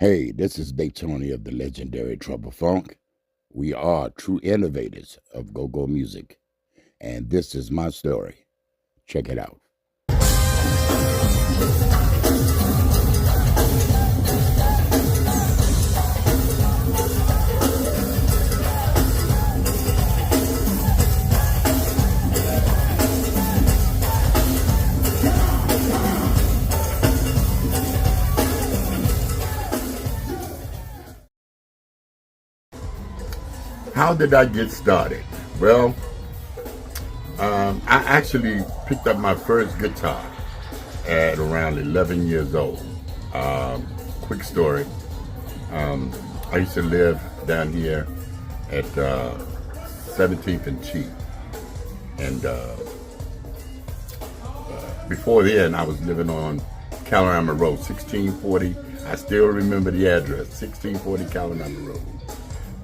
Hey, this is Big Tony of the legendary Trouble Funk. We are true innovators of go-go music, and this is my story. Check it out. How did I get started? Well, I actually picked up my first guitar at around 11 years old. Quick story. I used to live down here at 17th and T. And before then, I was living on Calorama Road, 1640. I still remember the address, 1640 Calorama Road.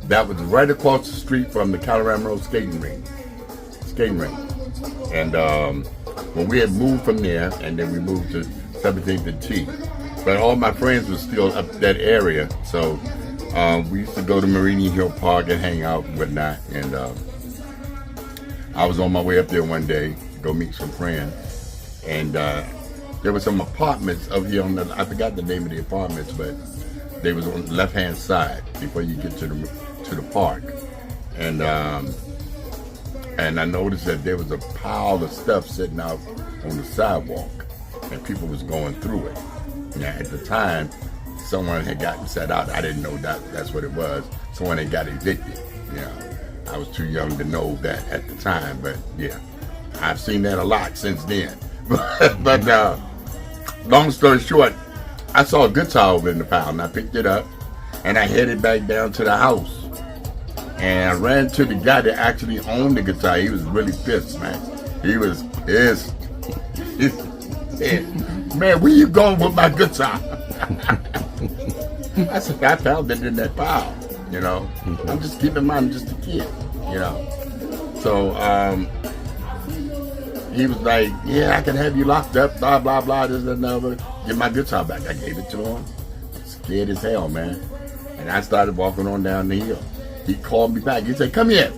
That was right across the street from the Calorama Road skating ring. And when we had moved from there, and then we moved to 17th and T. But all my friends were still up that area, so we used to go to Meridian Hill Park and hang out and whatnot. And I was on my way up there one day to go meet some friends, and there were some apartments up here on the, I forgot the name of the apartments, but they was on the left-hand side before you get to the park. And I noticed that there was a pile of stuff sitting out on the sidewalk, and people was going through it. Now, at the time, someone had gotten set out. I didn't know that's what it was. Someone had got evicted. You know, I was too young to know that at the time, but yeah, I've seen that a lot since then. but long story short, I saw a guitar over in the pile, and I picked it up, and I headed back down to the house. And I ran to the guy that actually owned the guitar. He was really pissed, man. He was pissed. He said, "Man, where you going with my guitar?" I said, "I found it in that pile, you know. I'm just keeping in mind, I'm just a kid, you know." So he was like, "Yeah, I can have you locked up, blah, blah, blah, this and another. Get my guitar back." I gave it to him. Scared as hell, man. And I started walking on down the hill. He called me back. He said, "Come here."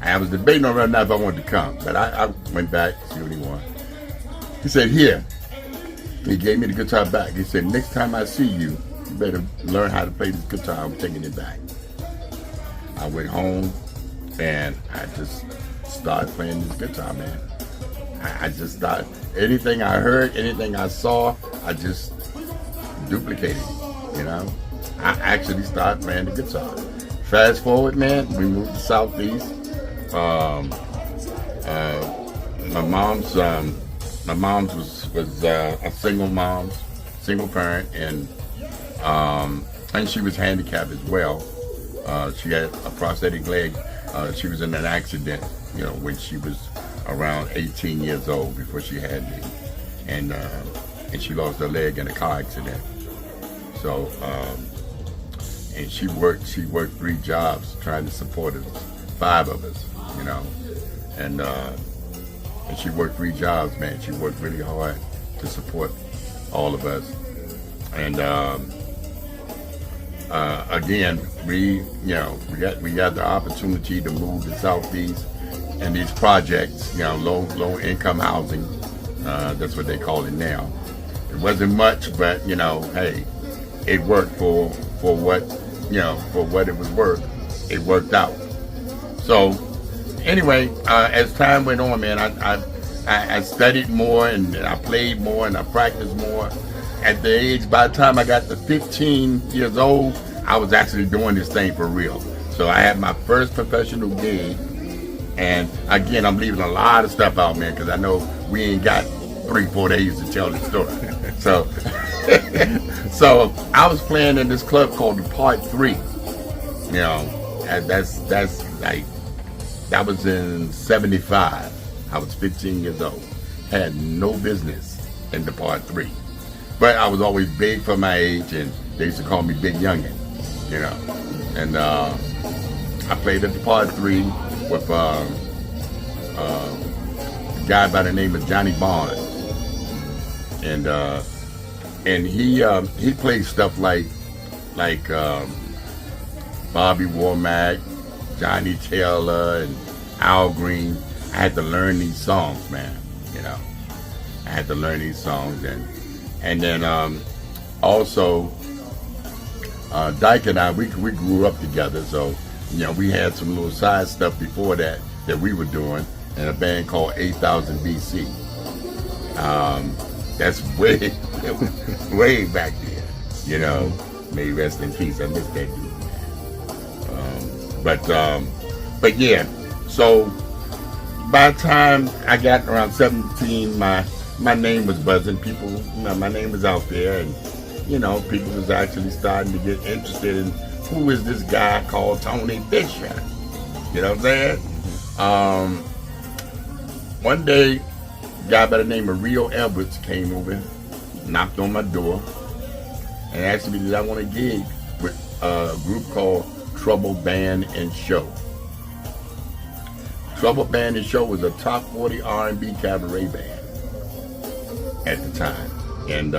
I was debating on whether or not if I wanted to come, but I went back to see what he wanted. He said, "Here." He gave me the guitar back. He said, "Next time I see you, you better learn how to play this guitar. I'm taking it back." I went home and I just started playing this guitar, man. I just started, anything I heard, anything I saw, I just duplicated it, you know. I actually started playing the guitar. Fast forward, man, we moved to Southeast. My mom's was a single parent, and she was handicapped as well. She had a prosthetic leg. She was in an accident, you know, when she was around 18 years old before she had me, and she lost her leg in a car accident. So. And she worked 3 jobs trying to support us, 5 of us, you know. And she worked 3 jobs, man. She worked really hard to support all of us. And again, we got the opportunity to move to Southeast, and these projects, you know, low income housing, that's what they call it now. It wasn't much, but you know, hey, it worked for what, you know, for what it was worth. It worked out. So anyway, as time went on, man, I studied more, and I played more, and I practiced more. At the age, by the time I got to 15 years old, I was actually doing this thing for real. So I had my first professional gig, and again, I'm leaving a lot of stuff out, man, because I know we ain't got 3-4 days to tell the story. So so I was playing in this club called the Part 3. You know, and that's like, that was in 75. I was 15 years old. Had no business in the Part 3. But I was always big for my age, and they used to call me Big Youngin, you know. And I played at the Part 3 with a guy by the name of Johnny Barnes. And and he played stuff like Bobby Womack, Johnny Taylor, and Al Green. I had to learn these songs, man. You know, I had to learn these songs, and then also Dyke and I we grew up together, so you know we had some little side stuff before that we were doing in a band called 8000 BC. That's way way back there. You know, may he rest in peace. I miss that dude. But yeah. So by the time I got around 17, my name was buzzing. People, you know, my name was out there, and you know, people was actually starting to get interested in who is this guy called Tony Fisher. You know what I'm saying? One day, a guy by the name of Rio Edwards came over, knocked on my door, and asked me did I want to gig with a group called Trouble Band and Show. Trouble Band and Show was a top 40 R&B cabaret band at the time, and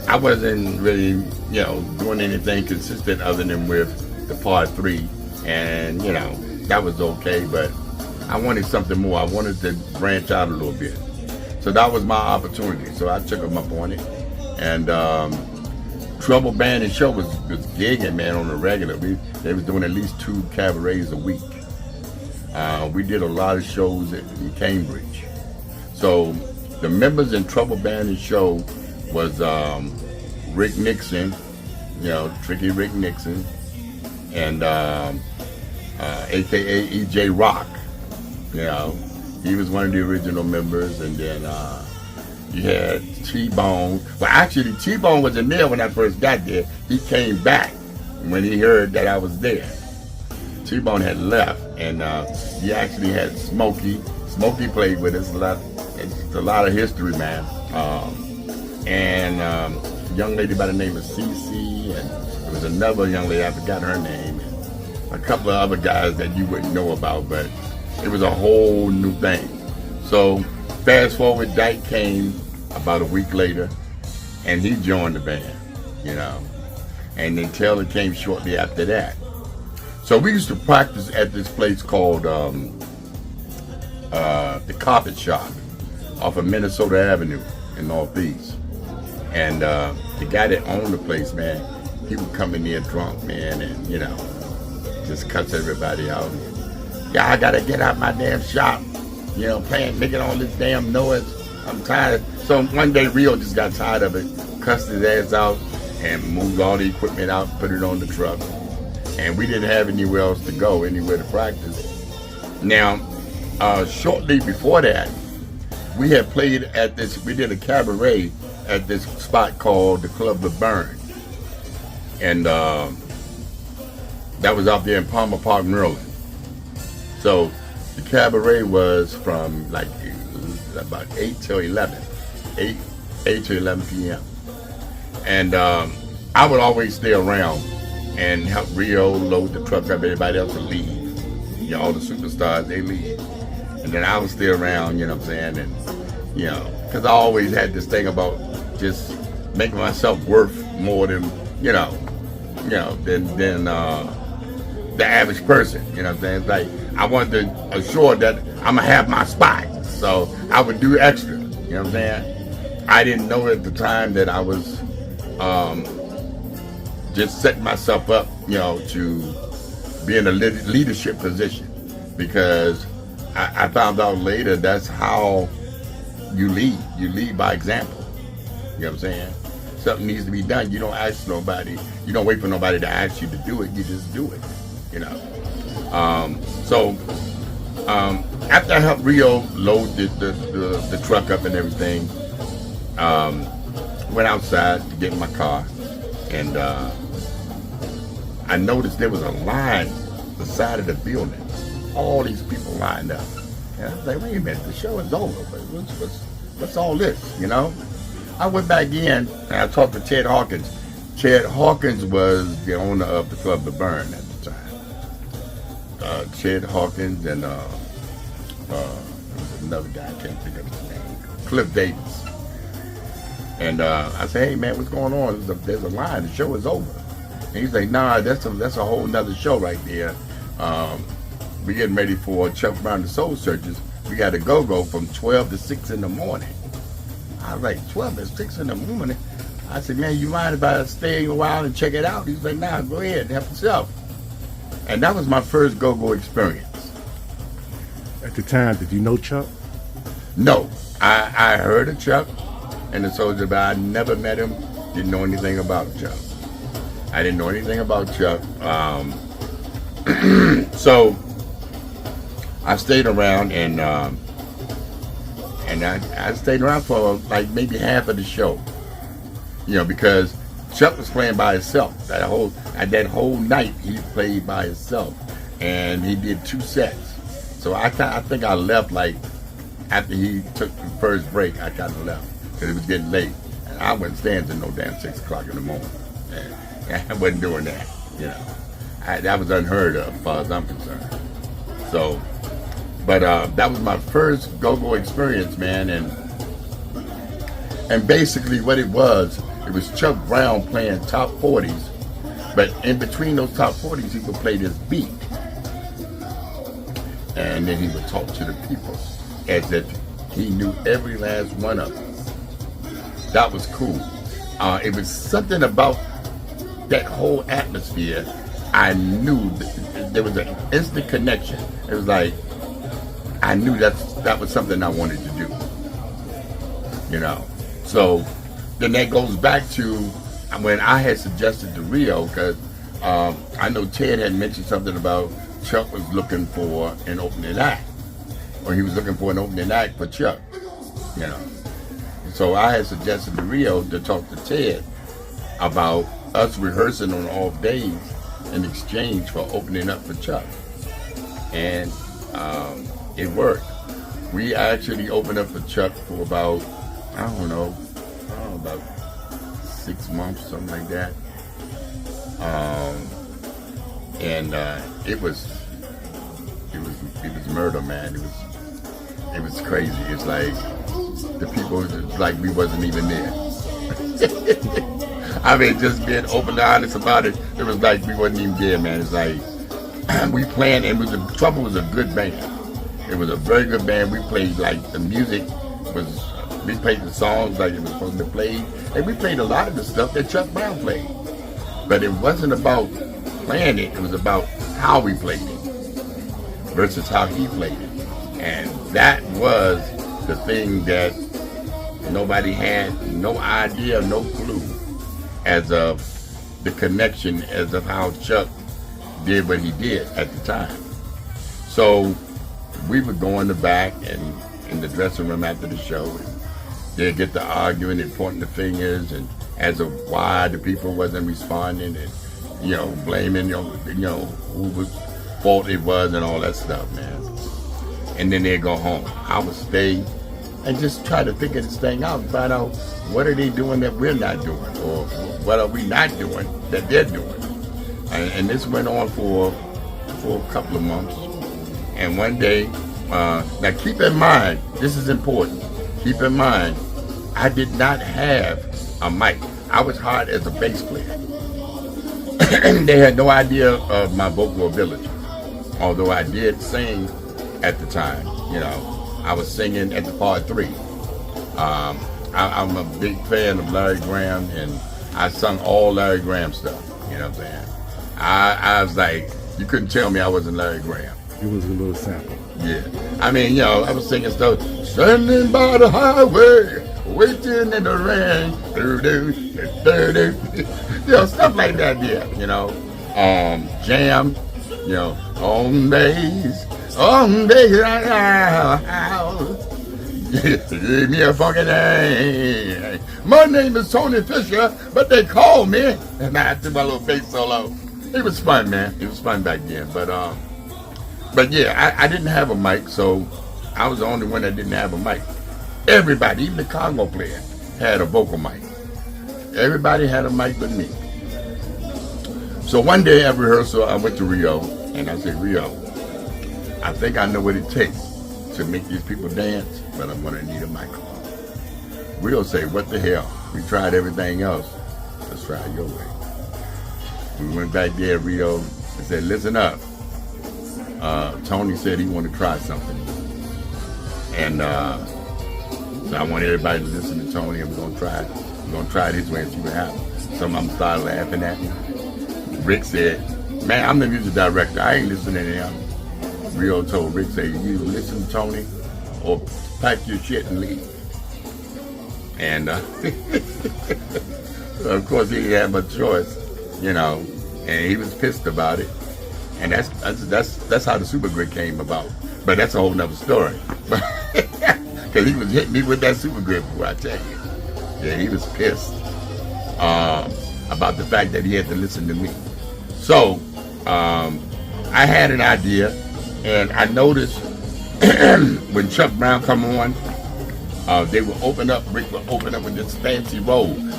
I wasn't really, you know, doing anything consistent other than with the Part 3, and you know that was okay, but I wanted something more. I wanted to branch out a little bit, so that was my opportunity. So I took them up on it, and Trouble Band and Show was gigging, man, on the regular. They was doing at least 2 cabarets a week. We did a lot of shows in Cambridge. So the members in Trouble Band and Show was Rick Nixon, you know, Tricky Rick Nixon, and AKA EJ Rock. You know, he was one of the original members, and then you had T-Bone. Well, actually, T-Bone wasn't there when I first got there. He came back when he heard that I was there. T-Bone had left, and he actually had Smokey. Smokey played with us a lot. It's a lot of history, man. And a young lady by the name of Cece, and there was another young lady, I forgot her name, and a couple of other guys that you wouldn't know about, but it was a whole new thing. So fast forward, Dyke came about a week later, and he joined the band, you know, and then Taylor came shortly after that. So we used to practice at this place called the Carpet Shop off of Minnesota Avenue in Northeast. And the guy that owned the place, man, he would come in there drunk, man, and, you know, just cuss everybody out. Yeah, I gotta get out my damn shop, you know, making all this damn noise. I'm tired. So one day Rio just got tired of it, cussed his ass out, and moved all the equipment out, put it on the truck. And we didn't have anywhere else to go, anywhere to practice. Now, shortly before that, we had played at this, we did a cabaret at this spot called the Club LeBurn. And that was out there in Palmer Park, Maryland. So the cabaret was from like about 8 till 11, 8 to 11 p.m. And I would always stay around and help Rio load the truck up. Everybody else would leave. You know, all the superstars, they leave. And then I would stay around, you know what I'm saying? And, you know, because I always had this thing about just making myself worth more than, than the average person. You know what I'm saying? It's like, I wanted to assure that I'm going to have my spot. So I would do extra. You know what I'm saying? I didn't know at the time that I was just setting myself up, you know, to be in a leadership position, because I found out later that's how you lead. You lead by example. You know what I'm saying? Something needs to be done. You don't ask nobody. You don't wait for nobody to ask you to do it. You just do it. You know. So after I helped Rio load the truck up and everything, went outside to get in my car, and I noticed there was a line the side of the building. All these people lined up. And I was like, wait a minute, the show is over, but what's all this, you know? I went back in and I talked to Ted Hawkins. Ted Hawkins was the owner of the Club LeBurn at the time. Ted Hawkins and there was another guy, I can't think of his name, Cliff Davis. And I said, hey man, what's going on? There's a line, the show is over. And he's like, nah, that's a whole nother show right there. We're getting ready for Chuck Brown the Soul Searchers. We got to go from 12 to 6 in the morning. I was like, 12 to 6 in the morning? I said, man, you mind if I stay a while and check it out? He's like, nah, go ahead, help yourself. And that was my first go-go experience. At the time, did you know Chuck? No, I heard of Chuck and the Soldier, but I never met him, didn't know anything about Chuck. I didn't know anything about Chuck. So I stayed around and I stayed around for like maybe half of the show, you know, because Chuck was playing by himself. That whole night he played by himself, and he did 2 sets. So I think I left like after he took the first break. I kind of left because it was getting late, and I wasn't staying till no damn 6 o'clock in the morning. And I wasn't doing that, you know. That was unheard of, as far as I'm concerned. So, but that was my first go-go experience, man, and basically what it was Chuck Brown playing top 40s, but in between those top 40s, he would play this beat, and then he would talk to the people as if he knew every last one of them. That was cool. It was something about that whole atmosphere. I knew there was an instant connection. It was like I knew that was something I wanted to do, you know. So then that goes back to when I had suggested to Rio, because I know Ted had mentioned something about Chuck was looking for an opening act, or he was looking for an opening act for Chuck, you know. So I had suggested to Rio to talk to Ted about us rehearsing on off days in exchange for opening up for Chuck, and it worked. We actually opened up for Chuck for about about 6 months, something like that. And it was murder, man. It was crazy. It's like the people, like we wasn't even there. I mean, just being open and honest about it, it was like we wasn't even there, man. It's like we playing, and the Trouble was a good band. It was a very good band. We played like the music was. We played the songs like it was supposed to be played, and we played a lot of the stuff that Chuck Brown played. But it wasn't about playing it; it was about how we played it versus how he played it, and that was the thing that nobody had no idea, no clue, as of the connection, as of how Chuck did what he did at the time. So we would go in the back and in the dressing room after the show, and they'd get to arguing and pointing the fingers and as of why the people wasn't responding, and blaming who was fault it was and all that stuff, man. And then they'd go home. I would stay and just try to figure this thing out and find out what are they doing that we're not doing, or what are we not doing that they're doing. And this went on for a couple of months. And one day, now keep in mind, this is important. Keep in mind, I did not have a mic. I was hired as a bass player. They had no idea of my vocal ability. Although I did sing at the time, I was singing at the part 3. I'm a big fan of Larry Graham, and I sung all Larry Graham stuff. You know what I'm saying? I was like, you couldn't tell me I wasn't Larry Graham. It was a little sample. Yeah. I mean, I was singing stuff, standing by the highway, waiting in the rain, stuff like that, Jam, on days, give me a funky name. My name is Tony Fisher, but they call me, and I threw my little bass solo. It was fun, man. It was fun back then, but yeah, I didn't have a mic, so I was the only one that didn't have a mic. Everybody, even the Congo player, had a vocal mic. Everybody had a mic but me. So one day at rehearsal, I went to Rio, and I said, Rio, I think I know what it takes to make these people dance, but I'm going to need a microphone. Rio say, what the hell? We tried everything else. Let's try it your way. We went back there, Rio, and said, listen up. Tony said he wanted to try something. And so I want everybody to listen to Tony, and we're going to try it. We're going to try it his way and see what happens. Some of them started laughing at me. Rick said, man, I'm the music director. I ain't listening to him. Rio told Rick, say, you listen to Tony or pack your shit and leave. And of course he didn't have much choice, you know, and he was pissed about it. And that's how the Super Grid came about. But that's a whole nother story. Because he was hitting me with that Super Grid before, I tell you. Yeah, he was pissed about the fact that he had to listen to me. So I had an idea, and I noticed when Chuck Brown come on, they would open up, Rick would open up with this fancy roll and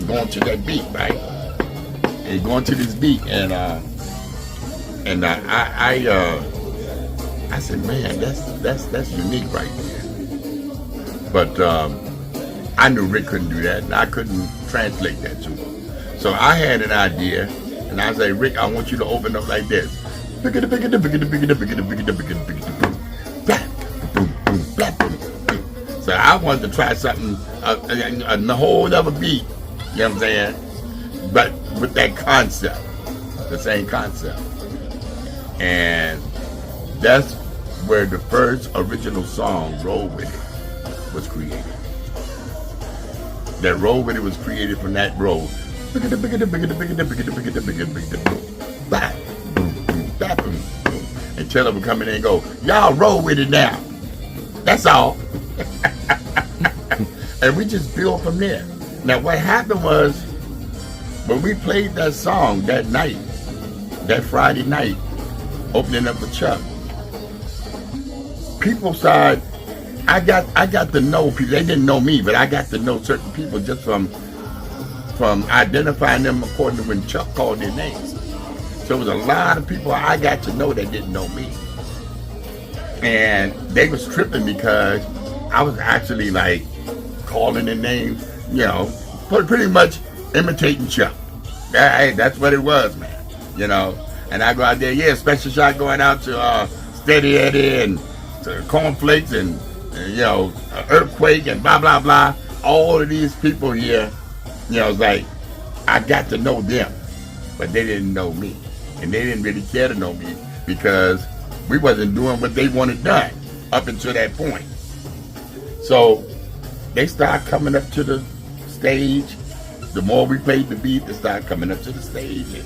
going to that beat, right? And going to this beat, and I said, man, that's unique right there. But I knew Rick couldn't do that, and I couldn't translate that to him. So I had an idea, and I said, Rick, I want you to open up like this. So I wanted to try something, a whole other beat, you know what I'm saying? But with that concept, the same concept. And that's where the first original song, Roll With It, was created. That Roll With It was created from that roll. And Taylor would come in and go, y'all roll with it now. That's all. And we just built from there. Now what happened was, when we played that song that night, that Friday night, opening up with Chuck, people started, I got to know people. They didn't know me, but I got to know certain people just from identifying them according to when Chuck called their names. So there was a lot of people I got to know that didn't know me. And they was tripping because I was actually like calling their names, you know, pretty much imitating Chuck. Hey, that's what it was, man. You know, and I go out there, yeah, special shot going out to Steady Eddie and to Cornflakes and you know, Earthquake and blah, blah, blah. All of these people here, you know, it's like, I got to know them, but they didn't know me. And they didn't really care to know me because we wasn't doing what they wanted done up until that point. So they started coming up to the stage. The more we played the beat, they started coming up to the stage. And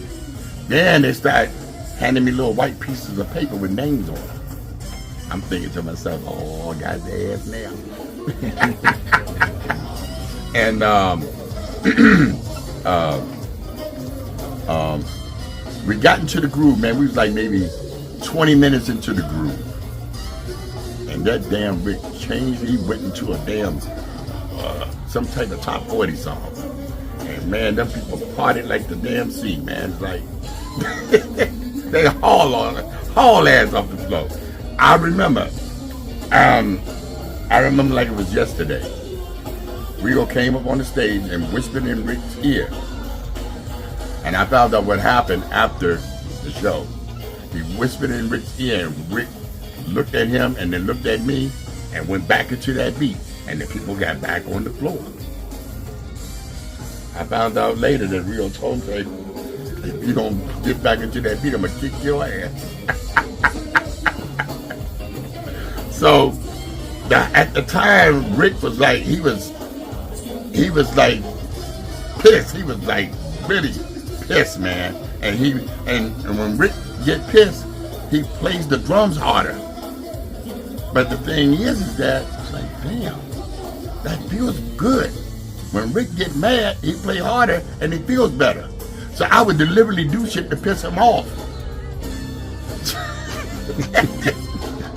then they started handing me little white pieces of paper with names on them. I'm thinking to myself, oh, I got the ass now. And we got into the groove, man. We was like maybe 20 minutes into the groove. And that damn Rick changed. He went into a damn, some type of top 40 song. And man, them people partied like the damn sea, man. It's like, they haul ass off the floor. I remember like it was yesterday. Rio came up on the stage and whispered in Rick's ear. And I found out what happened after the show. He whispered in Rick's ear, and Rick looked at him and then looked at me and went back into that beat. And the people got back on the floor. I found out later that Rio told me, if you don't get back into that beat, I'm gonna kick your ass. So at the time, Rick was like, he was like pissed. He was like really pissed, man. And when Rick get pissed, he plays the drums harder. But the thing is that it's like, damn, that feels good. When Rick get mad, he play harder and it feels better. So I would deliberately do shit to piss him off.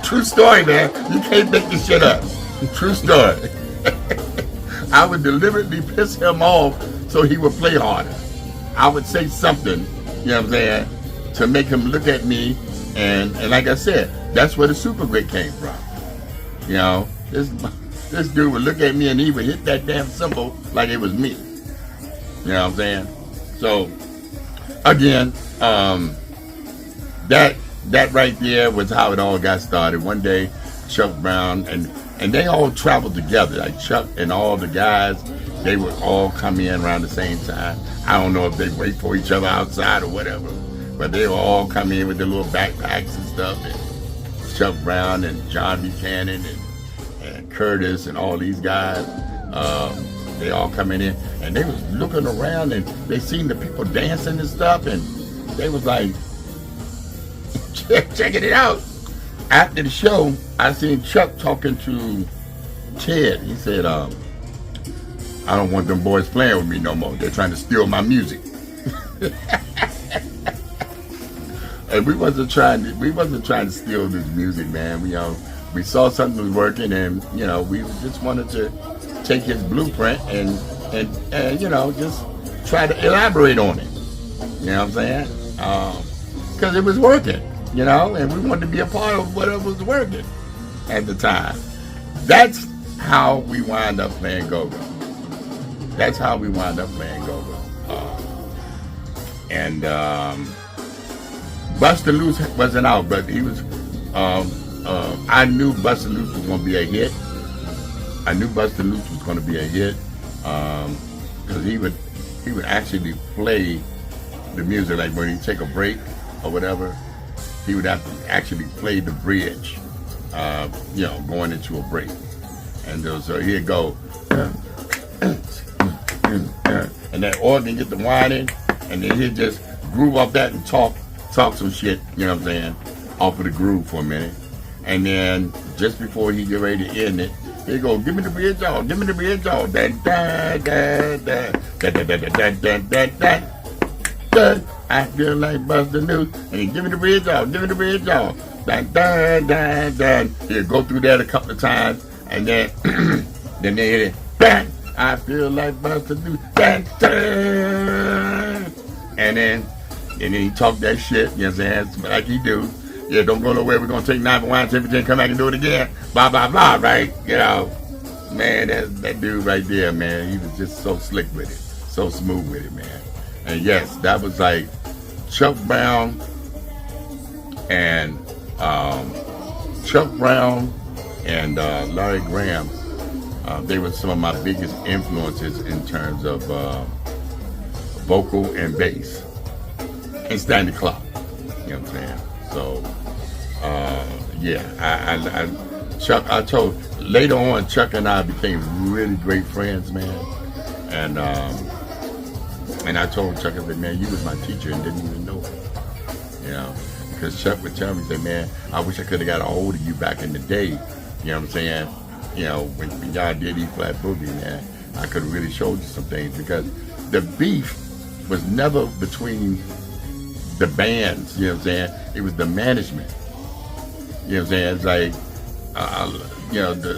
True story, man. You can't make this shit up. True story. I would deliberately piss him off so he would play harder. I would say something, you know what I'm saying, to make him look at me. And like I said, that's where the Super Grid came from. You know, this dude would look at me and he would hit that damn cymbal like it was me. You know what I'm saying? So again, that right there was how it all got started. One day, Chuck Brown and they all traveled together. Like Chuck and all the guys, they would all come in around the same time. I don't know if they wait for each other outside or whatever, but they would all come in with their little backpacks and stuff. And Chuck Brown and John Buchanan and Curtis and all these guys, they all coming in, and they was looking around and they seen the people dancing and stuff, and they was like, checking it out. After the show, I seen Chuck talking to Ted. He said, I don't want them boys playing with me no more. They're trying to steal my music. And we wasn't trying to steal this music, man. We saw something was working, and we just wanted to take his blueprint and just try to elaborate on it. You know what I'm saying? Because it was working, and we wanted to be a part of whatever was working at the time. That's how we wind up playing go-go. That's how we wind up playing go-go. Busta Loose wasn't out, but he was. I knew Busta Loose was going to be a hit. Because he would actually play the music, like when he take a break or whatever. He would have to actually play the bridge, going into a break. And so he'd go, and that organ get the whining, and then he'd just groove off that and talk some shit, you know what I'm saying, off of the groove for a minute. And then just before he get ready to end it, he'd go, give me the bridge, y'all, give me the bridge, y'all. I feel like Busta News. And he give me the bridge, y'all, give me the bridge, y'all. He'd go through that a couple of times, and then then they hit it. I feel like Busta News. And then he talk that shit, you know what I'm saying, like he do. Yeah, don't go nowhere, we're going to take 9 for wine, everything, come back and do it again, blah, blah, blah, right? Man, that dude right there, man, he was just so slick with it, so smooth with it, man. And yes, that was like Chuck Brown and Larry Graham. They were some of my biggest influences in terms of vocal and bass and standing clock. You know what I'm saying? So, I told later on, Chuck and I became really great friends, man. And I told Chuck, I said, man, you was my teacher and didn't even know it. Because Chuck would tell me, say, man, I wish I could have got a hold of you back in the day. You know what I'm saying? When y'all did E-flat boogie, man, I could have really showed you some things, because the beef was never between the bands, you know what I'm saying? It was the management. You know what I'm saying? It's like,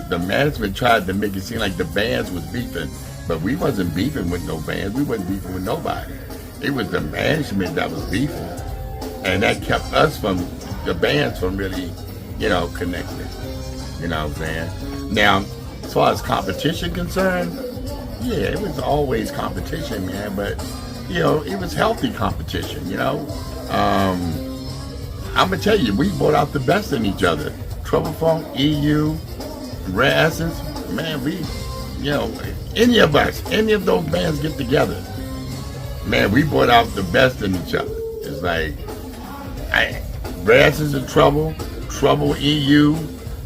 the management tried to make it seem like the bands was beefing, but we wasn't beefing with no bands. We wasn't beefing with nobody. It was the management that was beefing. And that kept us from, the bands from really, connecting. You know what I'm saying? Now, as far as competition concerned, yeah, it was always competition, man, but, it was healthy competition, I'm going to tell you, we brought out the best in each other. Trouble Funk, EU, Rare Essence, man, any of those bands get together, man, we brought out the best in each other. It's like, Rare Essence and Trouble EU,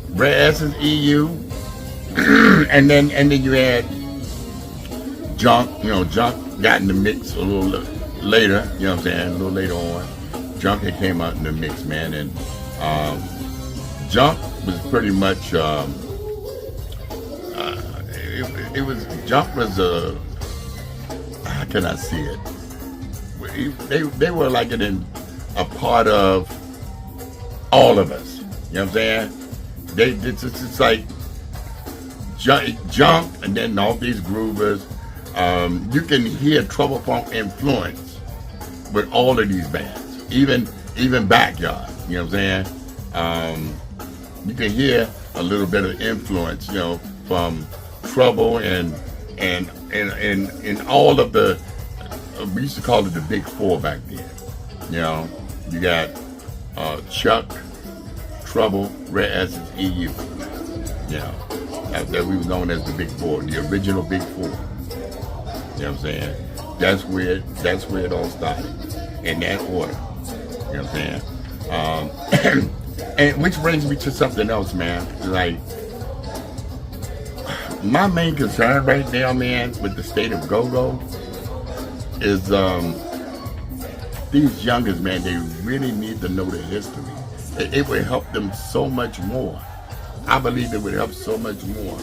Rare Essence EU, and then you had Junk. Junk got in the mix a little later. You know what I'm saying? A little later on, Junk had came out in the mix, man, and Junk was pretty much. Junk was how can I see it? They were like a part of all of us. You know what I'm saying? It's like Junk, and then all these groovers. You can hear Trouble Funk influence with all of these bands, even Backyard. You know what I'm saying? You can hear a little bit of influence, from Trouble and all of the, we used to call it the Big Four back then. You know, you got Chuck, Trouble, Red Essence, EU. You know, that we was known as the Big Four, the original Big Four. You know what I'm saying? That's where it all started, in that order. You know what I'm saying? And which brings me to something else, man. Like, my main concern right now, man, with the state of go-go is these youngers, man, they really need to know the history. It would help them so much more. I believe it would help so much more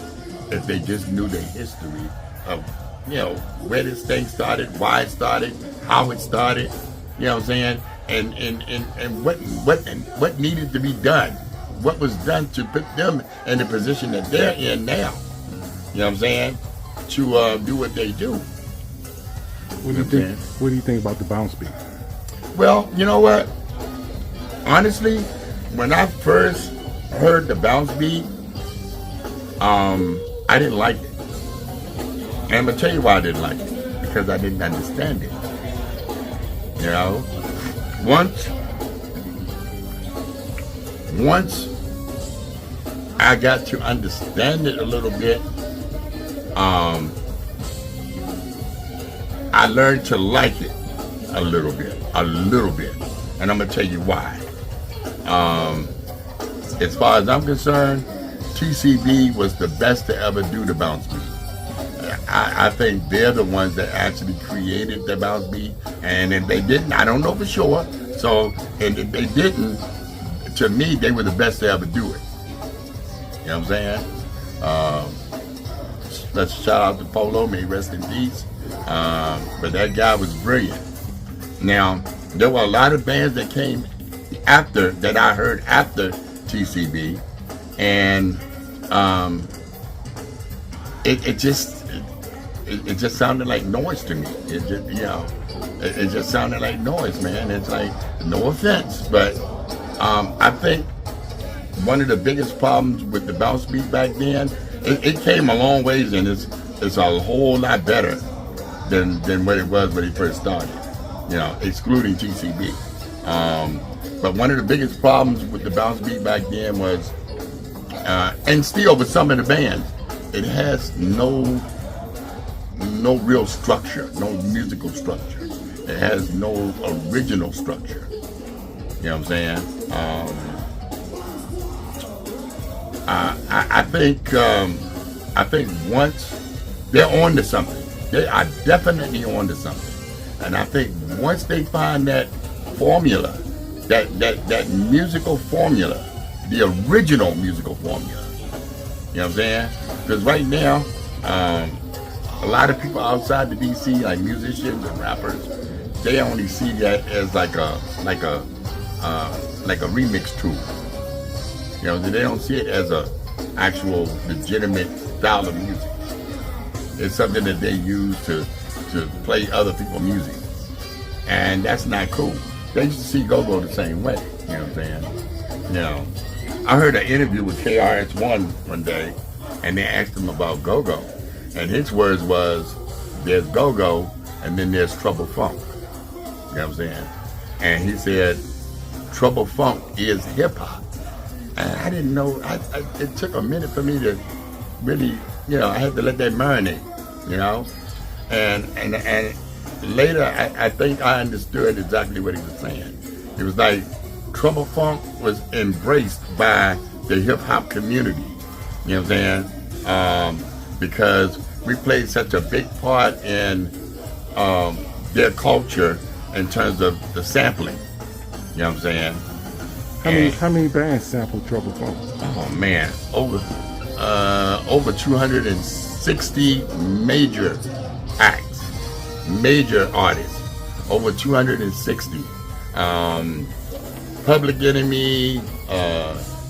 if they just knew the history of, you know, where this thing started, why it started, how it started, you know what I'm saying, and what needed to be done, what was done to put them in the position that they're in now. You know what I'm saying? To do what they do. What do you think? What do you think about the bounce beat? Well, you know what? Honestly, when I first heard the bounce beat, I didn't like it. And I'm gonna tell you why I didn't like it. Because I didn't understand it. You know? Once I got to understand it a little bit, I learned to like it a little bit, and I'm gonna tell you why. As far as I'm concerned, TCB was the best to ever do the bounce beat. I think they're the ones that actually created the bounce beat, and if they didn't, I don't know for sure. So, and if they didn't, to me, they were the best to ever do it. You know what I'm saying? Let's shout out to Polo, may he rest in peace. But that guy was brilliant. Now, there were a lot of bands that came after, that I heard after TCB, and it just sounded like noise to me. It just, you know, it just sounded like noise, man. It's like, no offense, but I think one of the biggest problems with the bounce beat back then, it came a long ways, and it's a whole lot better than what it was when it first started, you know, excluding TCB. But one of the biggest problems with the bounce beat back then was, and still with some of the bands, it has no real structure, no musical structure. It has no original structure. You know what I'm saying? I think once they're on to something, they are definitely on to something, and I think once they find that formula, that musical formula, the original musical formula, you know what I'm saying? Because right now, a lot of people outside the DC, like musicians and rappers, they only see that as like a remix tool. You know, they don't see it as a actual legitimate style of music. It's something that they use to play other people's music, and that's not cool. They used to see go-go the same way. You know what I'm saying? You know, I heard an interview with KRS-One one day, and they asked him about go-go, and his words was, "There's go-go, and then there's trouble funk." You know what I'm saying? And he said, "Trouble funk is hip hop." And I didn't know. It took a minute for me to really, you know, I had to let that marinate, you know. And later, I think I understood exactly what he was saying. It was like trouble funk was embraced by the hip hop community. You know what I'm saying? Because we played such a big part in their culture in terms of the sampling. You know what I'm saying? How many bands sampled Trouble Funk? Oh man, over 260 major acts, major artists, over 260. Public Enemy,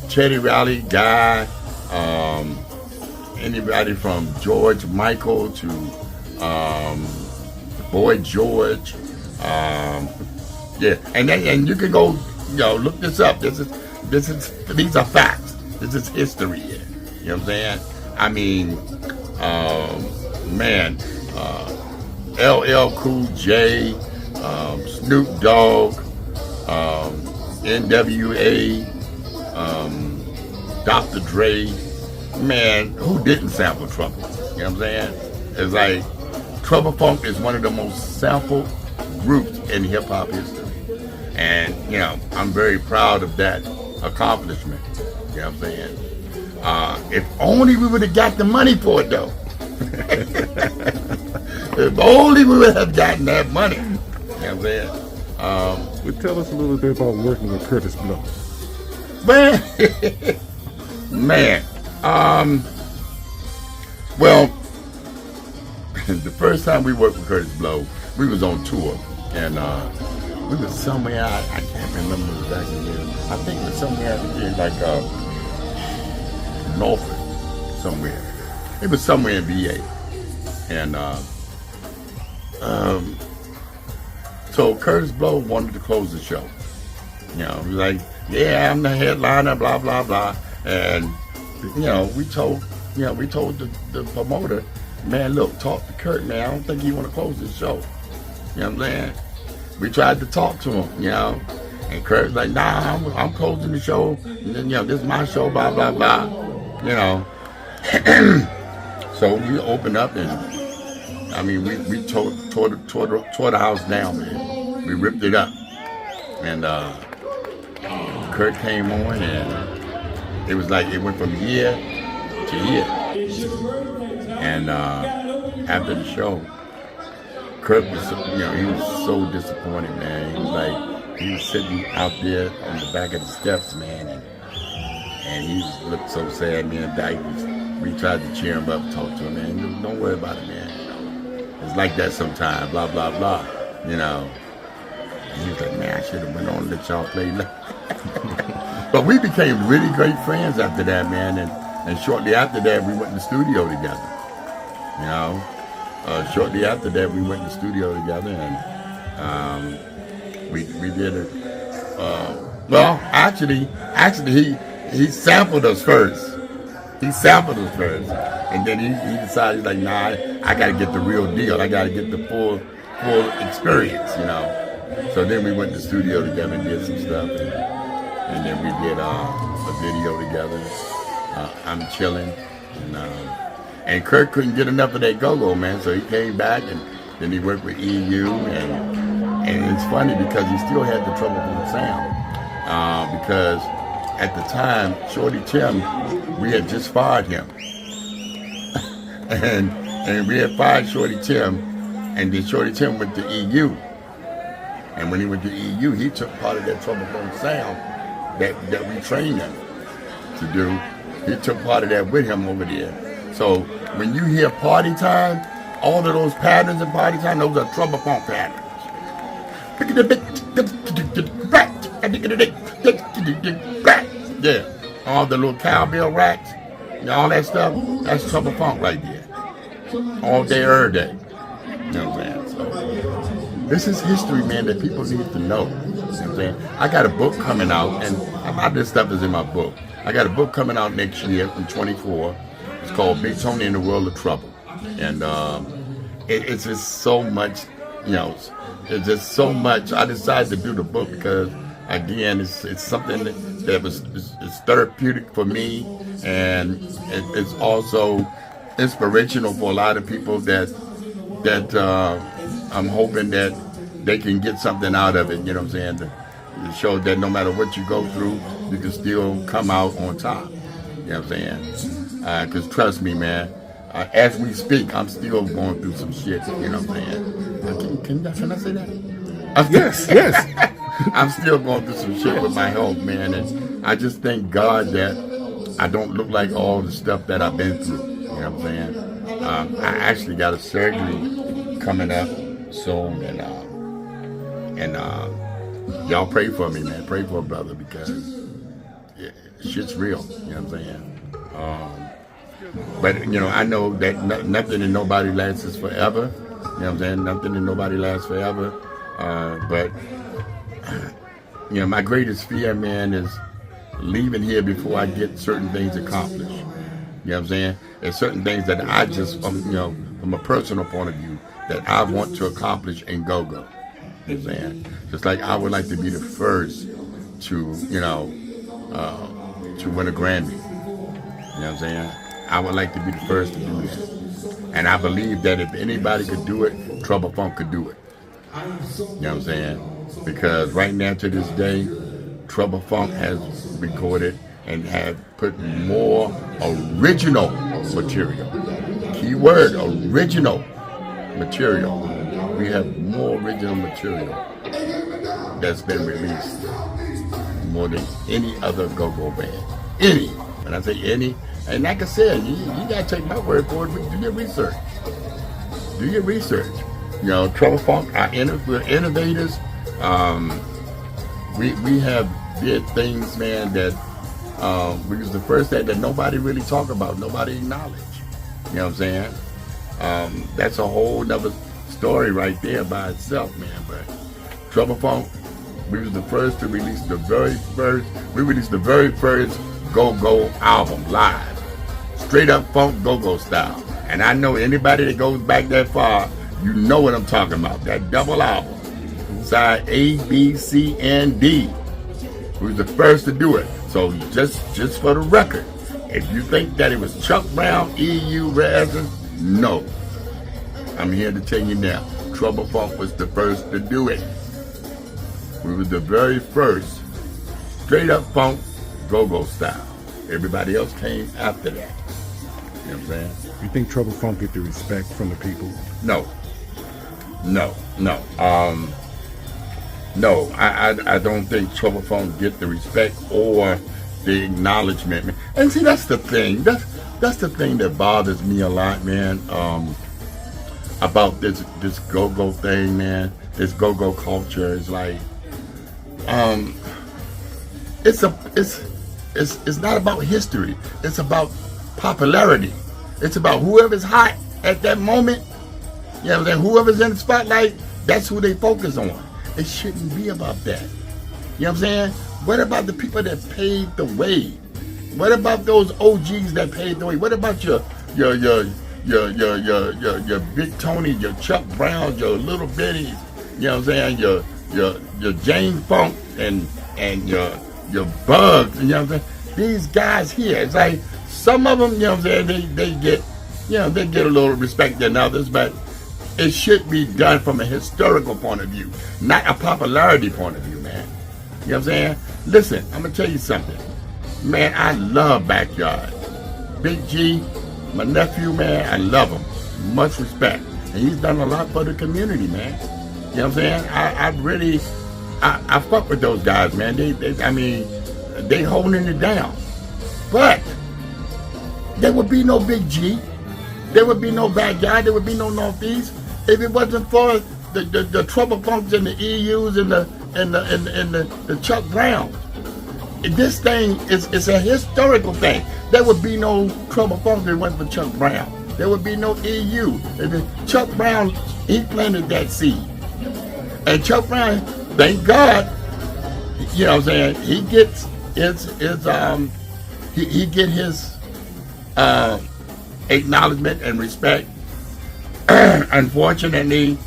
Teddy Riley, Guy, anybody from George Michael to Boy George, yeah, and you can go, you know, look this up. These are facts. This is history here. You know what I'm saying? I mean, man, LL Cool J, Snoop Dogg, NWA, Dr. Dre. Man, who didn't sample Trouble? You know what I'm saying? It's like Trouble Funk is one of the most sampled groups in hip hop history. And, you know, I'm very proud of that accomplishment. You know what I'm saying? If only we would have got the money for it, though. If only we would have gotten that money. You know what I'm saying? Well, tell us a little bit about working with Curtis Blow. Man, man. Well, the first time we worked with Curtis Blow, we was on tour, and we was somewhere, I can't remember exactly where. I think it was somewhere in like Norfolk, somewhere. It was somewhere in VA, and so Curtis Blow wanted to close the show. You know, he was like, yeah, I'm the headliner, blah blah blah, and you know, we told the promoter, man, look, talk to Kurt, man. I don't think he want to close this show. You know what I'm saying? We tried to talk to him, you know, and Kurt's like, nah, I'm closing the show. And then, you know, this is my show, blah blah blah. You know, so we opened up, and I mean, we tore the house down, man. We ripped it up, and Kurt came on, and it was like it went from year to year. And after the show, Kurt was, you know, he was so disappointed, man. He was sitting out there on the back of the steps, man, and he looked so sad, man. We tried to cheer him up, talk to him, man. Don't worry about it, man. You know, it's like that sometimes, blah blah blah. You know. And he was like, man, I should have went on and let y'all play. But we became really great friends after that, man. And shortly after that, we went in the studio together. You know, shortly after that, we went in the studio together, and we did it. Well, actually, he sampled us first. He sampled us first, and then he decided, like, nah, I got to get the real deal. I got to get the full experience, you know. So then we went to the studio together and did some stuff, and then we did a video together. I'm chilling, and Kurt couldn't get enough of that go-go, man. So he came back, and then he worked with EU, and it's funny because he still had the Trouble Funk sound, because at the time, Shorty Tim, we had just fired him, and we had fired Shorty Tim, and then Shorty Tim went to EU, and when he went to EU, he took part of that Trouble Funk sound that we trained him to do. He took part of that with him over there. So when you hear Party Time, all of those patterns in Party Time, those are Trouble Funk patterns. Yeah, all the little cowbell racks, all that stuff, that's Trouble Funk right there. All day, every day. You know what I'm saying? So this is history, man, that people need to know. You know what I'm saying? I got a book coming out, and a lot of this stuff is in my book. I got a book coming out next year in 24. It's called Big Tony in the World of Trouble. And it's just so much, you know, it's just so much. I decided to do the book because, again, it's something that was it's therapeutic for me, and it's also inspirational for a lot of people that I'm hoping that they can get something out of it. You know what I'm saying? To show that no matter what you go through, you can still come out on top. You know what I'm saying? Because trust me, man, as we speak, I'm still going through some shit. You know what I'm saying? Can I say that? Yes. I'm still going through some shit with my health, man, and I just thank God that I don't look like all the stuff that I've been through. You know what I'm saying? I actually got a surgery coming up soon, and y'all pray for me, man. Pray for a brother, because shit's real. You know what I'm saying? But you know, I know that nothing and nobody lasts forever. You know what I'm saying? Nothing and nobody lasts forever. But you know, my greatest fear, man, is leaving here before I get certain things accomplished. You know what I'm saying? There's certain things that I just, from a personal point of view, that I want to accomplish and go-go. You know what I'm saying? Just like I would like to be the first to, to win a Grammy. You know what I'm saying? I would like to be the first to do that. And I believe that if anybody could do it, Trouble Funk could do it. You know what I'm saying? Because right now to this day, Trouble Funk has recorded and have put more original material. Keyword, original material. We have more original material that's been released more than any other go-go band. Any. When I say any, and like I said, you gotta take my word for it, but do your research. Do your research. Trouble Funk, we're innovators. We have did things, man, that we was the first that nobody really talk about, nobody acknowledge. You know what I'm saying? That's a whole nother story right there by itself, man. But Trouble Funk, we was the first to release the very first go-go album live. Straight up funk go-go style. And I know anybody that goes back that far, you know what I'm talking about. That double album. Side A, B, C, and D. We was the first to do it. So just for the record, if you think that it was Chuck Brown, EU, Razor, no. I'm here to tell you now, Trouble Funk was the first to do it. We were the very first straight up funk go-go style. Everybody else came after that. You know what I'm saying? You think Trouble Funk get the respect from the people? No. No, I don't think Trouble Funk get the respect or the acknowledgement. And see, that's the thing. That's the thing that bothers me a lot, man. About this go-go thing, man. This go-go culture is like, it's not about history. It's about popularity. It's about whoever's hot at that moment. You know what I'm saying? Whoever's in the spotlight, that's who they focus on. It shouldn't be about that. You know what I'm saying? What about the people that paved the way? What about those OGs that paved the way? What about your Big Tony, your Chuck Brown, your Little Bitties? You know what I'm saying? Your James Funk and your Bugs. You know what I'm saying? These guys here, it's like some of them, you know what I'm saying? They get a little respect than others, but it should be done from a historical point of view, not a popularity point of view, man. You know what I'm saying? Listen, I'm going to tell you something. Man, I love Backyard. Big G, my nephew, man, I love him. Much respect. And he's done a lot for the community, man. You know what I'm saying? I fuck with those guys, man. They holding it down. But there would be no Big G. There would be no Backyard. There would be no Northeast if it wasn't for the Trouble Funks and the EUs and the Chuck Browns. This thing is a historical thing. There would be no Trouble Funk if it wasn't for Chuck Brown. There would be no EU. Chuck Brown, he planted that seed. And Chuck Brown, thank God, you know what I'm saying, he gets his acknowledgement and respect. Unfortunately,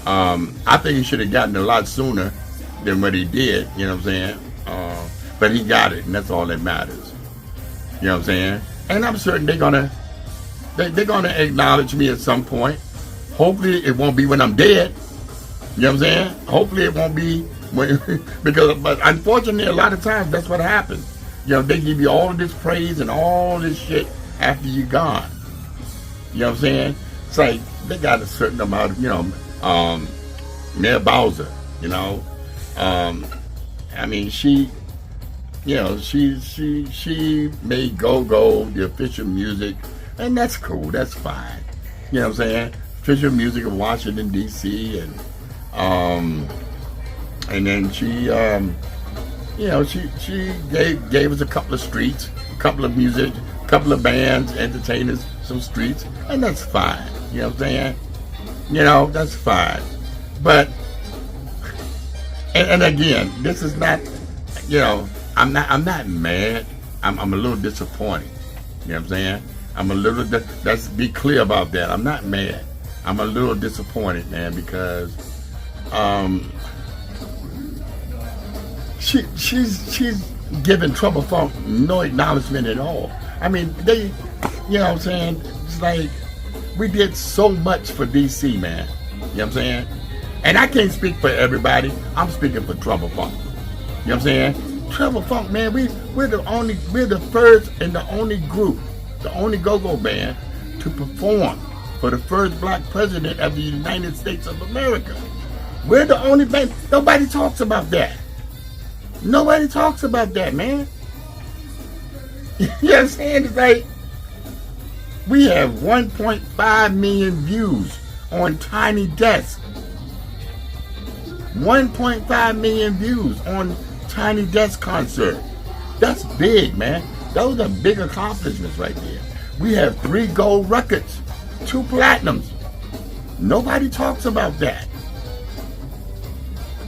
I think he should have gotten it a lot sooner than what he did, you know what I'm saying? But he got it, and that's all that matters. You know what I'm saying? And I'm certain they're gonna acknowledge me at some point. Hopefully it won't be when I'm dead. You know what I'm saying? Hopefully it won't be when but unfortunately a lot of times that's what happens. You know, they give you all of this praise and all this shit after you're gone. You know what I'm saying? It's like they got a certain amount of, Mayor Bowser, you know. She made go-go the official music, and that's cool, that's fine. You know what I'm saying? Official music of Washington, D.C., and then she gave us a couple of streets, a couple of music, a couple of bands, entertainers, some streets, and that's fine. You know what I'm saying? You know, that's fine. But, and again, this is not, I'm not mad. I'm a little disappointed. You know what I'm saying? I'm a little, let's be clear about that. I'm not mad. I'm a little disappointed, man, because she's giving Trouble Funk no acknowledgement at all. I mean, they, you know what I'm saying? It's like, we did so much for DC, man. You know what I'm saying? And I can't speak for everybody. I'm speaking for Trouble Funk. You know what I'm saying? Trouble Funk, man, we're the first and the only group, the only go-go band to perform for the first black president of the United States of America. We're the only band. Nobody talks about that. Nobody talks about that, man. You know what I'm saying? It's like, we have 1.5 million views on Tiny Desk. 1.5 million views on Tiny Desk concert. That's big, man. Those are big accomplishments right there. We have 3 gold records, 2 platinums. Nobody talks about that.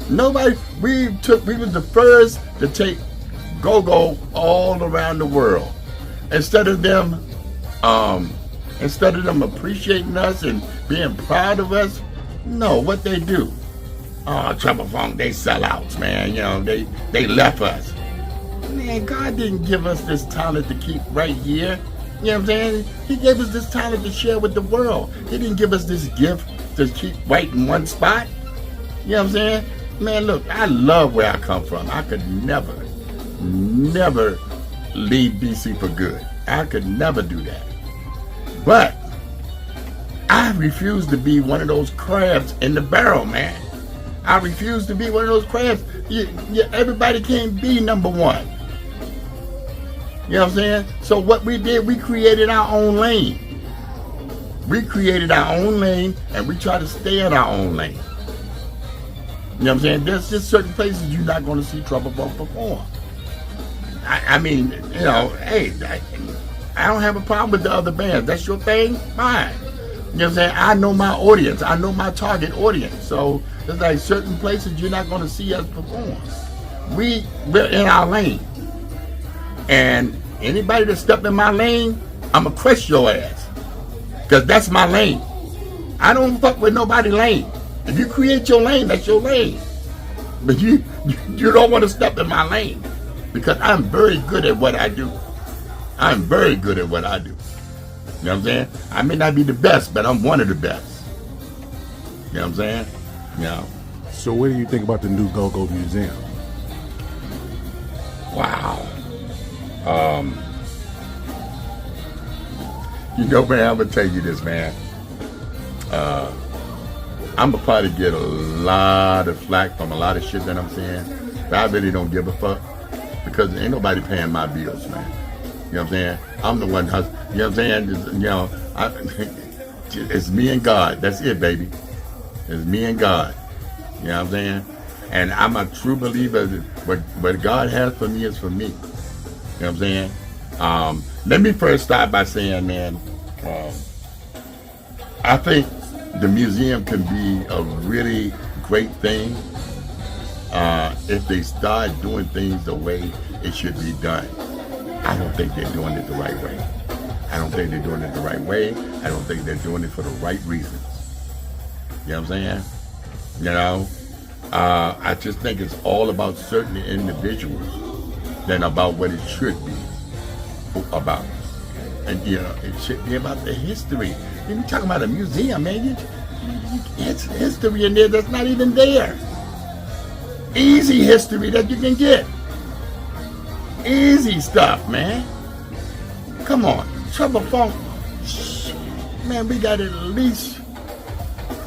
Nobody. We was the first to take go-go all around the world. Instead of them appreciating us and being proud of us, no, what they do? Oh, Trouble Funk, they sellouts, man. You know, they left us. Man, God didn't give us this talent to keep right here. You know what I'm saying? He gave us this talent to share with the world. He didn't give us this gift to keep right in one spot. You know what I'm saying? Man, look, I love where I come from. I could never leave BC for good. I could never do that. But I refuse to be one of those crabs in the barrel, man. I refuse to be one of those crabs. Everybody can't be number one. You know what I'm saying? So what we did, we created our own lane. We created our own lane, and we try to stay in our own lane. You know what I'm saying? There's just certain places you're not going to see Trouble Funk perform. I mean, you know, hey, I don't have a problem with the other bands. That's your thing? Fine. You know what I'm saying? I know my audience. I know my target audience. So there's like certain places you're not going to see us perform. We're in our lane. And anybody that step in my lane, I'm going to crush your ass. Because that's my lane. I don't fuck with nobody's lane. If you create your lane, that's your lane. But you don't want to step in my lane. Because I'm very good at what I do. I'm very good at what I do. You know what I'm saying? I may not be the best, but I'm one of the best. You know what I'm saying? You know. So what do you think about the new Go-Go Museum? Wow. You know, man, I'm going to tell you this, man. I'm going to probably get a lot of flack from a lot of shit that I'm saying. But I really don't give a fuck. Because ain't nobody paying my bills, man. You know what I'm saying? I'm the one, you know what I'm saying? You know, it's me and God. That's it, baby. It's me and God. You know what I'm saying? And I'm a true believer that what God has for me is for me. You know what I'm saying? Let me first start by saying, man, I think the museum can be a really great thing if they start doing things the way it should be done. I don't think they're doing it the right way. I don't think they're doing it the right way. I don't think they're doing it for the right reasons. You know what I'm saying? You know, I just think it's all about certain individuals than about what it should be about. And, you know, it should be about the history. You're talking about a museum, man. It's history in there that's not even there. Easy history that you can get. Easy stuff, man. Come on. Trouble Funk. Man, we got at least,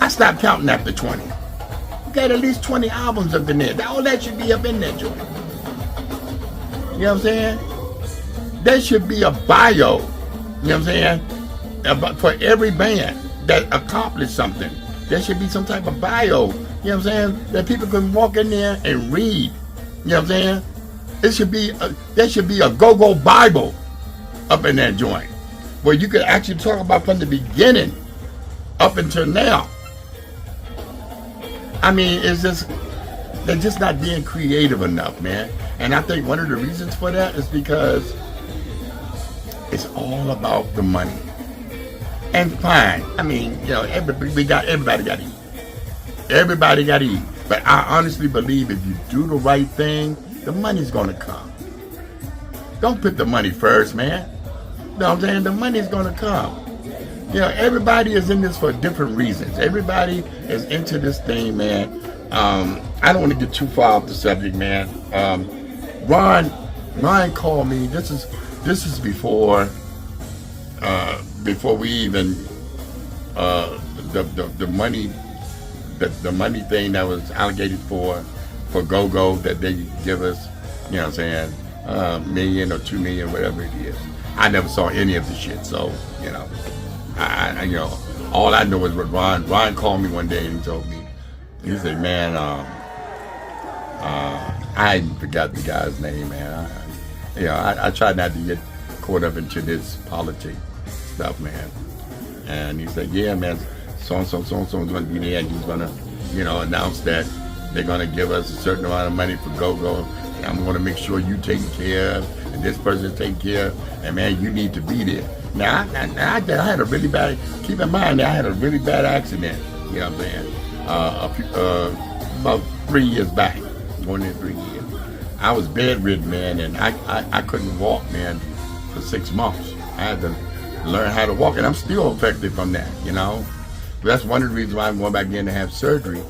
I stopped counting after 20. We got at least 20 albums up in there. All that should be up in there, joint. You know what I'm saying? There should be a bio, you know what I'm saying, for every band that accomplished something. There should be some type of bio, you know what I'm saying, that people can walk in there and read. You know what I'm saying? There should be a go-go Bible up in that joint where you could actually talk about from the beginning up until now. I mean, they're just not being creative enough, man. And I think one of the reasons for that is because It's all about the money. And fine, I mean, everybody got to eat. Everybody got to eat. But I honestly believe if you do the right thing, the money's gonna come. Don't put the money first, man. You know what I'm saying? The money's gonna come. Everybody is in this for different reasons. Everybody is into this thing, man. I don't want to get too far off the subject, man. Ron called me. This is before we even the money. The money thing that was allocated for go-go that they give us, you know what I'm saying, $1 million or $2 million, whatever it is. I never saw any of the shit, so, I all I know is what Ron called me one day and he told me, he said, man, I even forgot the guy's name, man. I try not to get caught up into this politics stuff, man. And he said, yeah, man, so-and-so's going to be there, and he's going to, announce that they're going to give us a certain amount of money for go-go, and I'm going to make sure you taken care of, and this person's taken care of, and man, you need to be there. Now, I had a really bad, keep in mind that I had a really bad accident, you know what I'm saying, about 3 years back, going in 3 years. I was bedridden, man, and I couldn't walk, man, for 6 months. I had to learn how to walk, and I'm still affected from that, That's one of the reasons why I'm going back in to have surgery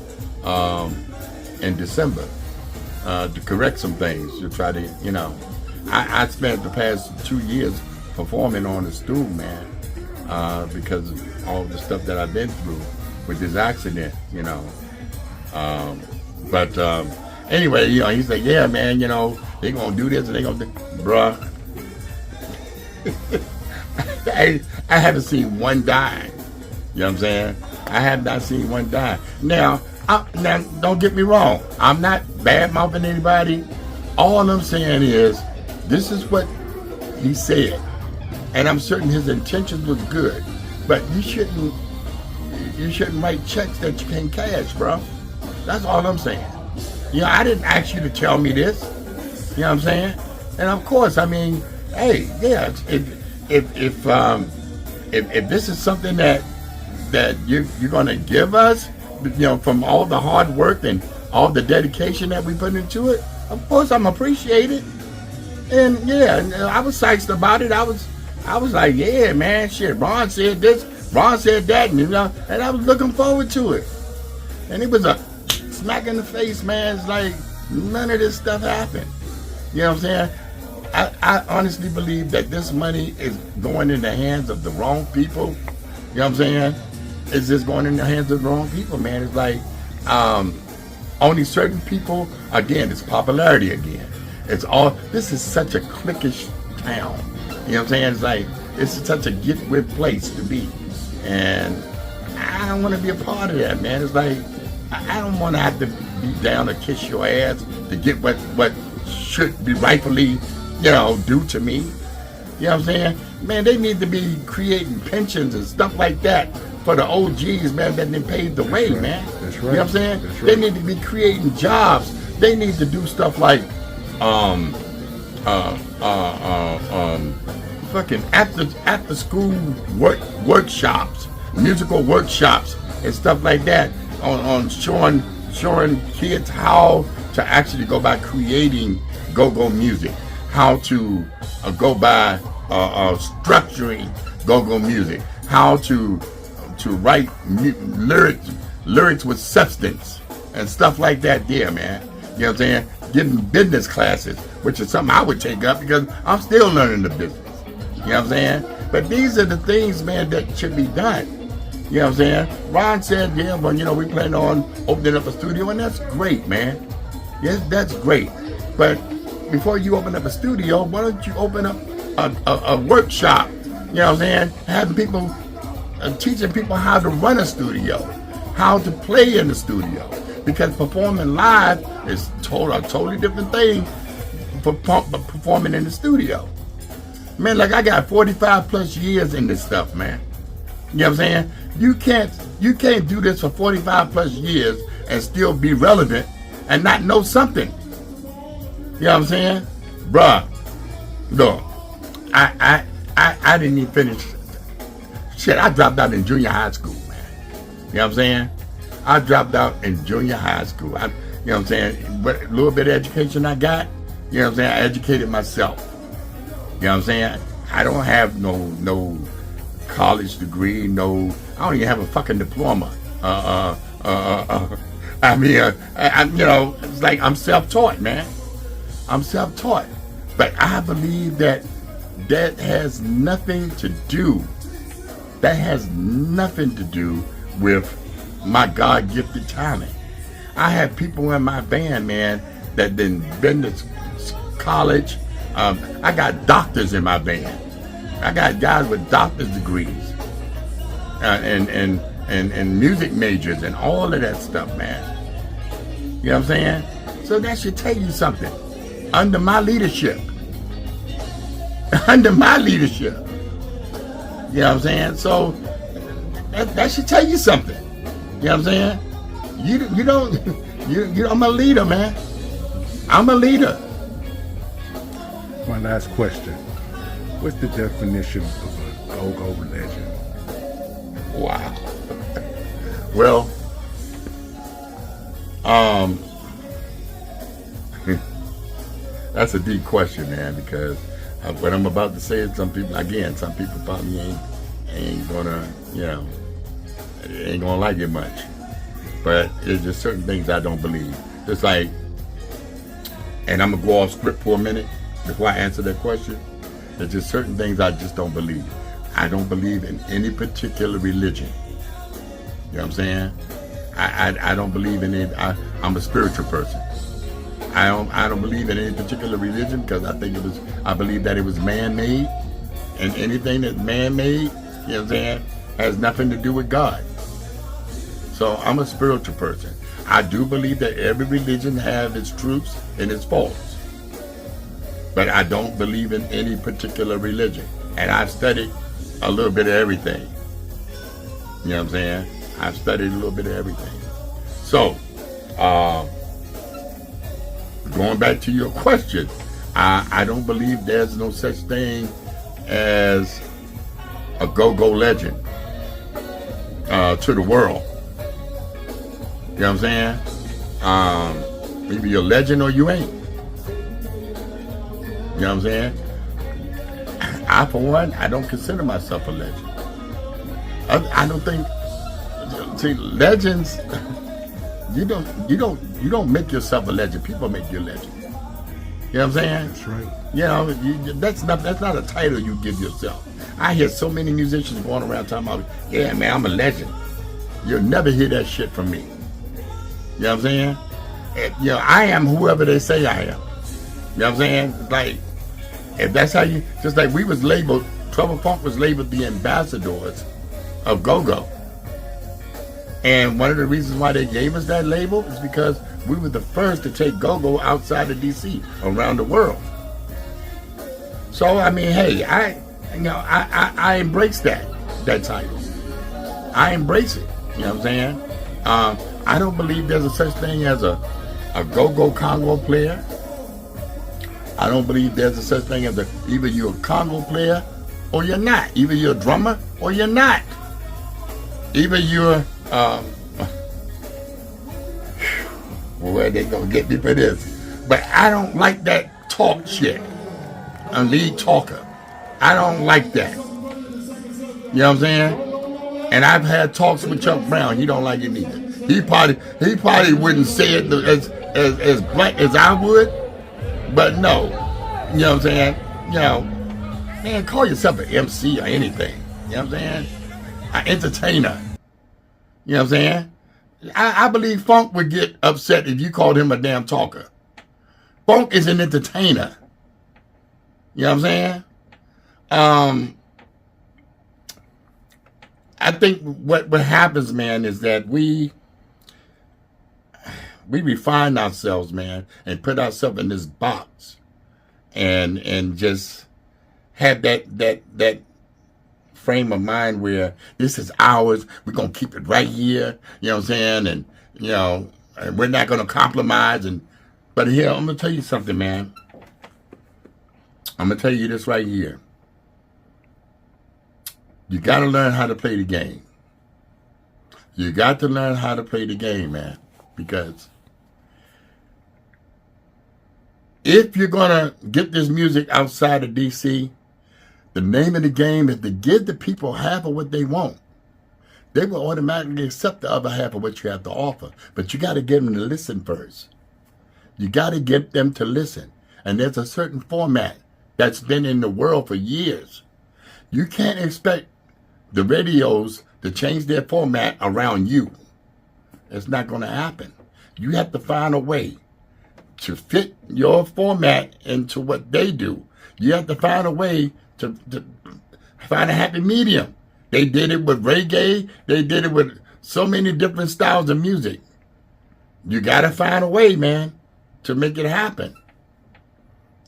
in December to correct some things, to try to, I spent the past 2 years performing on the stool, man, because of all the stuff that I've been through with this accident, But anyway, he's like, yeah, man, they're going to do this and they're going to do, bruh. I haven't seen one die. You know what I'm saying? I have not seen one die. Now, don't get me wrong. I'm not bad-mouthing anybody. All I'm saying is, this is what he said. And I'm certain his intentions was good. But you shouldn't write checks that you can't cash, bro. That's all I'm saying. I didn't ask you to tell me this. You know what I'm saying? And of course, I mean, hey, yeah, if this is something that you're gonna give us, from all the hard work and all the dedication that we put into it, of course I'm appreciated. And yeah, I was psyched about it. I was like, yeah, man, shit. Ron said this, Ron said that, and I was looking forward to it. And it was a smack in the face, man. It's like none of this stuff happened. You know what I'm saying? I honestly believe that this money is going in the hands of the wrong people. You know what I'm saying? It's just going in the hands of the wrong people, man. It's like only certain people, again, it's popularity again. This is such a cliquish town. You know what I'm saying? It's like, it's such a get-rich place to be. And I don't want to be a part of that, man. It's like, I don't want to have to be down or kiss your ass to get what should be rightfully, due to me. You know what I'm saying? Man, they need to be creating pensions and stuff like that for the OGs, man, that they paved the way, man. That's right. You know what I'm saying? That's right. They need to be creating jobs. They need to do stuff like fucking after school workshops, musical workshops and stuff like that on showing kids how to actually go by creating go-go music, how to go by structuring go-go music, how to write lyrics with substance and stuff like that there, man. You know what I'm saying? Getting business classes, which is something I would take up because I'm still learning the business. You know what I'm saying? But these are the things, man, that should be done. You know what I'm saying? Ron said, yeah, well, we plan on opening up a studio, and that's great, man. Yes, that's great. But before you open up a studio, why don't you open up a workshop? You know what I'm saying? Having people, teaching people how to run a studio, how to play in the studio. Because performing live is a totally different thing from performing in the studio. Man, like I got 45 plus years in this stuff, man. You know what I'm saying? You can't do this for 45 plus years and still be relevant and not know something. You know what I'm saying? Bruh, look, I didn't even finish. Shit, I dropped out in junior high school, man. You know what I'm saying? I dropped out in junior high school. You know what I'm saying? What little bit of education I got, you know what I'm saying? I educated myself. You know what I'm saying? I don't have no college degree, I don't even have a fucking diploma. I mean, you know, it's like I'm self-taught, man. I'm self-taught. But I believe that has nothing to do. That has nothing to do with my God-gifted talent. I have people in my band, man, that been to college. I got doctors in my band. I got guys with doctor's degrees and music majors and all of that stuff, man. You know what I'm saying? So that should tell you something. Under my leadership. Under my leadership. You know what I'm saying? So that should tell you something. You know what I'm saying? You don't I'm a leader, man. I'm a leader. My last question. What's the definition of a go-go legend? Wow. Well, that's a deep question, man, because what I'm about to say, some people probably ain't gonna, you know, ain't gonna like it much. But there's just certain things I don't believe. Just like, and I'm gonna go off script for a minute before I answer that question. There's just certain things I just don't believe. I don't believe in any particular religion. You know what I'm saying? I don't believe in it. I'm a spiritual person. I don't believe in any particular religion because I believe that it was man-made, and anything that's man-made, you know what I'm saying, has nothing to do with God. So I'm a spiritual person. I do believe that every religion has its truths and its faults. But I don't believe in any particular religion. And I've studied a little bit of everything. You know what I'm saying? I've studied a little bit of everything. So, going back to your question, I don't believe there's no such thing as a go-go legend to the world. You know what I'm saying? Either you're a legend or you ain't. You know what I'm saying? I, for one, I don't consider myself a legend. I don't think. See, legends. You don't make yourself a legend. People make you a legend. You know what I'm saying? That's right. You know, that's not a title you give yourself. I hear so many musicians going around talking about, yeah, man, I'm a legend. You'll never hear that shit from me. You know what I'm saying? You know, I am whoever they say I am. You know what I'm saying? It's like, if that's how you, just like we was labeled, Trouble Funk was labeled the ambassadors of go-go. And one of the reasons why they gave us that label is because we were the first to take go-go outside of DC, around the world. So, I mean, hey, I embrace that title. I embrace it. You know what I'm saying? I don't believe there's a such thing as a go-go Congo player. I don't believe there's a such thing as either you're a Congo player or you're not. Either you're a drummer or you're not. Either you're, where they gonna get me for this? But I don't like that talk shit. A lead talker. I don't like that. You know what I'm saying? And I've had talks with Chuck Brown. He don't like it either. He probably wouldn't say it as blunt as I would. But no, you know what I'm saying? You know, man, call yourself an MC or anything. You know what I'm saying? An entertainer. You know what I'm saying? I believe Funk would get upset if you called him a damn talker. Funk is an entertainer. You know what I'm saying? I think what happens, man, is that we refine ourselves, man, and put ourselves in this box and just have that frame of mind where this is ours, we're gonna keep it right here, you know what I'm saying? And you know, and we're not gonna compromise. But here, I'm gonna tell you something, man. I'm gonna tell you this right here. You got to learn how to play the game. You got to learn how to play the game, man. Because if you're going to get this music outside of D.C., the name of the game is to give the people half of what they want. They will automatically accept the other half of what you have to offer. But you got to get them to listen first. You got to get them to listen. And there's a certain format that's been in the world for years. You can't expect the radios to change their format around you. It's not going to happen. You have to find a way to fit your format into what they do. You have to find a way to find a happy medium. They did it with reggae. They did it with so many different styles of music. You got to find a way, man, to make it happen.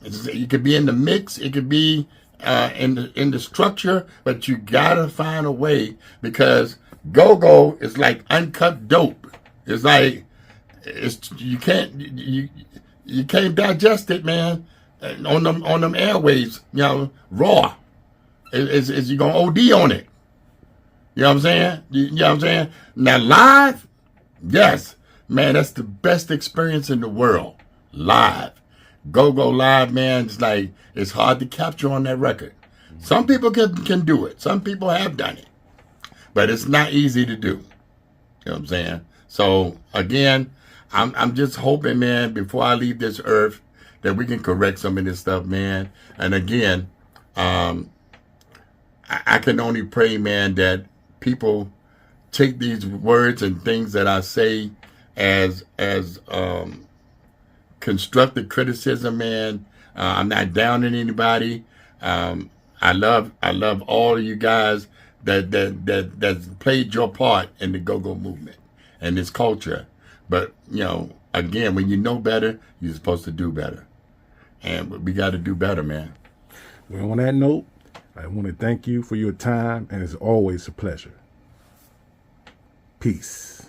You could be in the mix. It could be in the structure, but you got to find a way, because go-go is like uncut dope. It's like you can't digest it, man, on them airwaves, raw. Is you gonna OD on it? You know what I'm saying? You know what I'm saying? Now live, yes, man, that's the best experience in the world. Live, go live, man. It's like it's hard to capture on that record. Some people can do it. Some people have done it, but it's not easy to do. You know what I'm saying? So again, I'm just hoping, man, before I leave this earth, that we can correct some of this stuff, man. And again, I can only pray, man, that people take these words and things that I say as constructive criticism, man. I'm not downing anybody. I love all of you guys that played your part in the go-go movement and this culture. But, again, when you know better, you're supposed to do better. And we got to do better, man. Well, on that note, I want to thank you for your time, and it's always a pleasure. Peace.